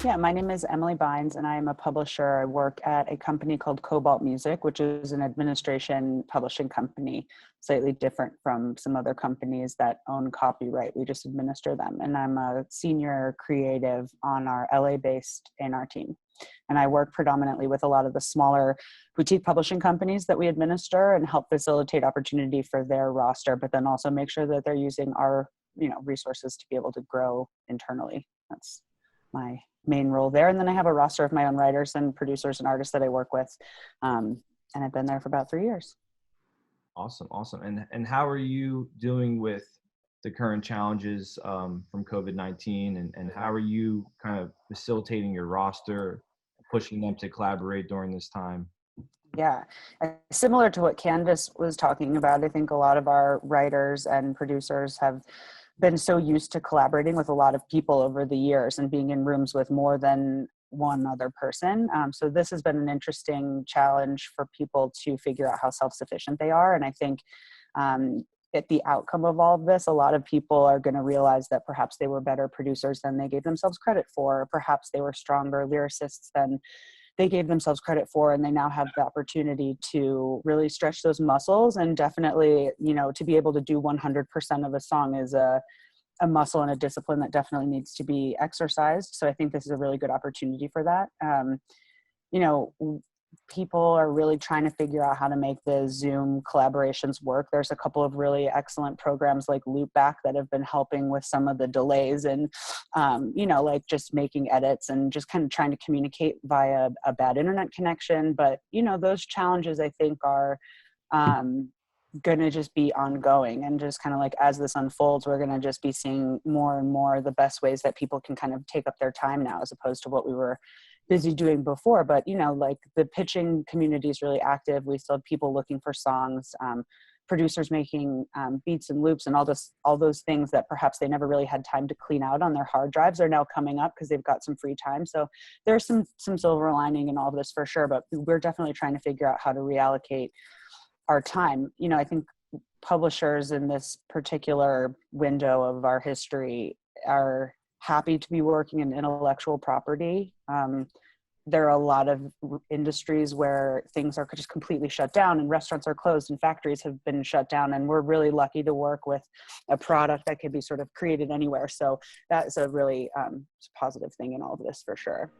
Yeah, my name is Emily Bines, and I am a publisher. I work at a company called Kobalt Music, which is an administration publishing company, slightly different from some other companies that own copyright. We just administer them. And I'm a senior creative on our LA-based A&R team. And I work predominantly with a lot of the smaller boutique publishing companies that we administer and help facilitate opportunity for their roster, but then also make sure that they're using our resources to be able to grow internally. That's my main role there. And then I have a roster of my own writers and producers and artists that I work with. And I've been there for about 3 years. Awesome. And how are you doing with the current challenges from COVID-19 and how are you kind of facilitating your roster, pushing them to collaborate during this time? Yeah, similar to what Candice was talking about, I think a lot of our writers and producers have been so used to collaborating with a lot of people over the years and being in rooms with more than one other person. So this has been an interesting challenge for people to figure out how self-sufficient they are. And I think at the outcome of all of this, a lot of people are going to realize that perhaps they were better producers than they gave themselves credit for. Or perhaps they were stronger lyricists than they gave themselves credit for, and they now have the opportunity to really stretch those muscles. And definitely, to be able to do 100% of a song is a muscle and a discipline that definitely needs to be exercised. So I think this is a really good opportunity for that. People are really trying to figure out how to make the Zoom collaborations work. There's a couple of really excellent programs like Loopback that have been helping with some of the delays and, like just making edits and just kind of trying to communicate via a bad internet connection. But, those challenges I think are going to just be ongoing, and just kind of like as this unfolds, we're going to just be seeing more and more the best ways that people can kind of take up their time now, as opposed to what we were busy doing before. But like the pitching community is really active. We still have people looking for songs, producers making beats and loops, and all those things that perhaps they never really had time to clean out on their hard drives are now coming up because they've got some free time. So there's some silver lining in all of this for sure, but we're definitely trying to figure out how to reallocate our time. I think publishers in this particular window of our history are happy to be working in intellectual property. There are a lot of industries where things are just completely shut down, and restaurants are closed and factories have been shut down. And we're really lucky to work with a product that can be sort of created anywhere. So that's a really positive thing in all of this for sure.